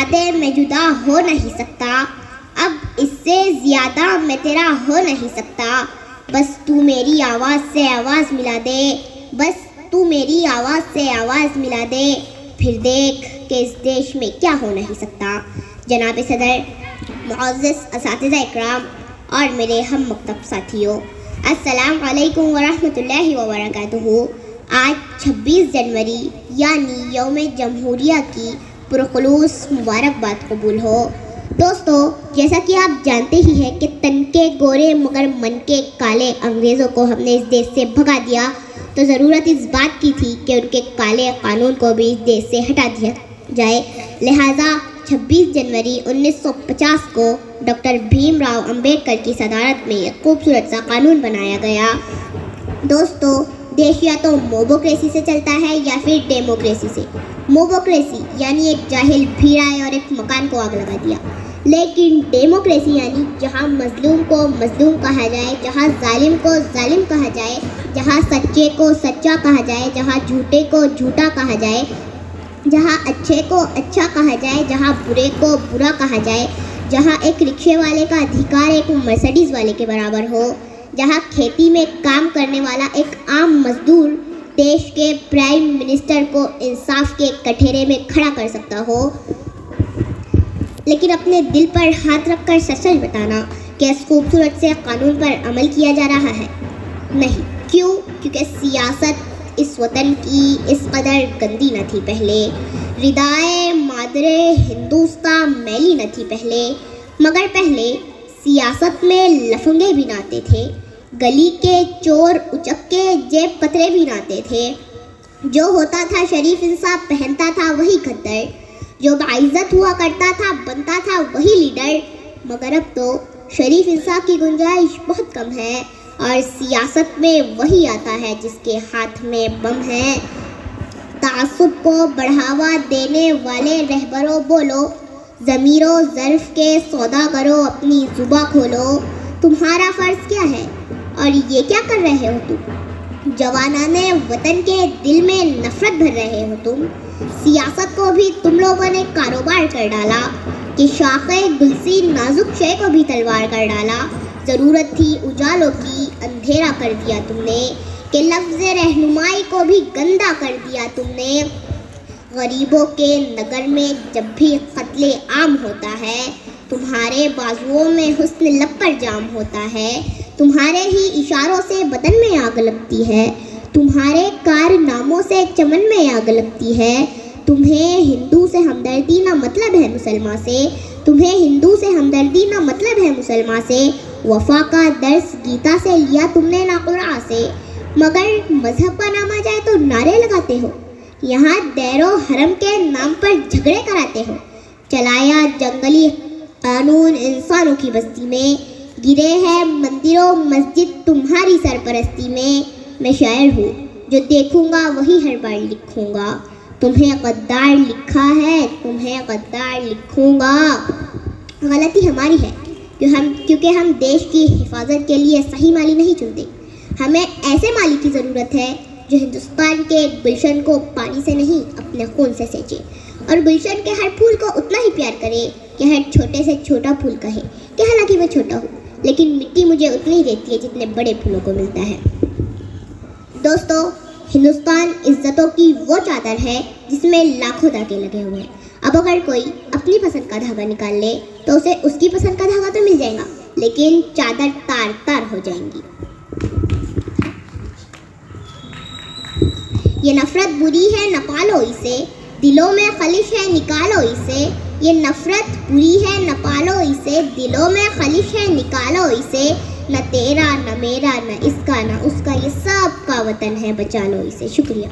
ज़्यादा मैं जुदा हो नहीं सकता, अब इससे ज़्यादा मैं तेरा हो नहीं सकता। बस तू मेरी आवाज़ से आवाज़ मिला दे, बस तू मेरी आवाज़ से आवाज़ मिला दे, फिर देख कि इस देश में क्या हो नहीं सकता। जनाब सदर, मुअज़्ज़ज़ असातिज़ा इकराम और मेरे हम मकतब साथियों, अस्सलाम वालेकुम वरहमतुल्लाहि वबरकातुहू। आज 26 जनवरी यानी यौम जमहूरिया की पुरखुलूस मुबारकबाद कबूल हो। दोस्तों, जैसा कि आप जानते ही हैं कि तन के गोरे मगर मन के काले अंग्रेज़ों को हमने इस देश से भगा दिया, तो ज़रूरत इस बात की थी कि उनके काले कानून को भी इस देश से हटा दिया जाए। लिहाजा 26 जनवरी 1950 को डॉक्टर भीमराव अंबेडकर की सदारत में एक खूबसूरत सा कानून बनाया गया। दोस्तों, देश या तो मोबोक्रेसी से चलता है या फिर डेमोक्रेसी से। मोबोक्रेसी यानी एक जाहिल भीड़ आए और एक मकान को आग लगा दिया, लेकिन डेमोक्रेसी यानी जहां मजलूम को मजलूम कहा जाए, जहां जालिम को जालिम कहा जाए, जहां सच्चे को सच्चा कहा जाए, जहां झूठे को झूठा कहा जाए, जहां अच्छे को अच्छा कहा जाए, जहां बुरे को बुरा कहा जाए, जहां एक रिक्शे वाले का अधिकार एक मर्सिडीज़ वाले के बराबर हो, जहां खेती में काम करने वाला एक आम मजदूर देश के प्राइम मिनिस्टर को इंसाफ के कठेरे में खड़ा कर सकता हो। लेकिन अपने दिल पर हाथ रखकर सच बताना कि इस खूबसूरत से कानून पर अमल किया जा रहा है? नहीं। क्यों? क्योंकि सियासत इस वतन की इस कदर गंदी न थी पहले, रिदाए मादरे हिंदुस्तान मैली न थी पहले, मगर पहले सियासत में लफंगे भी नाते थे, गली के चोर उचक्के जेब कतरे भी नाते थे। जो होता था शरीफ इंसान पहनता था वही खद्दर, जो बाइज्जत हुआ करता था बनता था वही लीडर। मगर अब तो शरीफ इंसान की गुंजाइश बहुत कम है और सियासत में वही आता है जिसके हाथ में बम है। तासुब को बढ़ावा देने वाले रहबरों बोलो, ज़मीरो ज़र्फ़ के सौदा करो, अपनी जुबा खोलो। तुम्हारा फ़र्ज़ क्या है और ये क्या कर रहे हो तुम? जवानाने वतन के दिल में नफ़रत भर रहे हो तुम। सियासत को भी तुम लोगों ने कारोबार कर डाला कि शाखे गुलसी नाजुक शे को भी तलवार कर डाला। ज़रूरत थी उजालों की, अंधेरा कर दिया तुमने, कि लफ्ज़ रहनुमाई को भी गंदा कर दिया तुमने। गरीबों के नगर में जब भी कत्ले आम होता है, तुम्हारे बाजुओं में हुस्न लब पर जाम होता है, तुम्हारे ही इशारों से बदन में आग लगती है, तुम्हारे कारनामों से चमन में आग लगती है। तुम्हें हिंदू से हमदर्दी ना मतलब है मुसलमान से, तुम्हें हिंदू से हमदर्दी ना मतलब है मुसलमान से। वफा का दर्स गीता से लिया तुमने ना कुरान से, मगर मजहब का नाम आ जाए तो नारे लगाते हो। यहाँ दैरो हरम के नाम पर झगड़े कराते हो। चलाया जंगली कानून इंसानों की बस्ती में, गिरे हैं मंदिरों मस्जिद तुम्हारी सरपरस्ती में। मैं शायर हूँ, जो देखूँगा वही हर बार लिखूँगा। तुम्हें गद्दार लिखा है, तुम्हें गद्दार लिखूँगा। गलती हमारी है क्योंकि हम देश की हिफाजत के लिए सही माली नहीं चुनते। हमें ऐसे माली की ज़रूरत है जो हिंदुस्तान के गुलशन को पानी से नहीं अपने खून से सेंचे, और गुलशन के हर फूल को उतना ही प्यार करे कि हर छोटे से छोटा फूल कहे कि हालांकि मैं छोटा हूँ, लेकिन मिट्टी मुझे उतनी ही देती है जितने बड़े फूलों को मिलता है। दोस्तों, हिंदुस्तान इज्जतों की वो चादर है जिसमें लाखों धागे लगे हुए हैं। अब अगर कोई अपनी पसंद का धागा निकाल ले तो उसे उसकी पसंद का धागा तो मिल जाएगा, लेकिन चादर तार तार हो जाएंगी। ये नफ़रत बुरी है न पालो इसे, दिलों में खलिश है निकालो इसे। ये नफ़रत बुरी है न पालो इसे, दिलों में खलिश है निकालो इसे। न तेरा न मेरा न इसका न उसका, ये सब का वतन है, बचा लो इसे। शुक्रिया।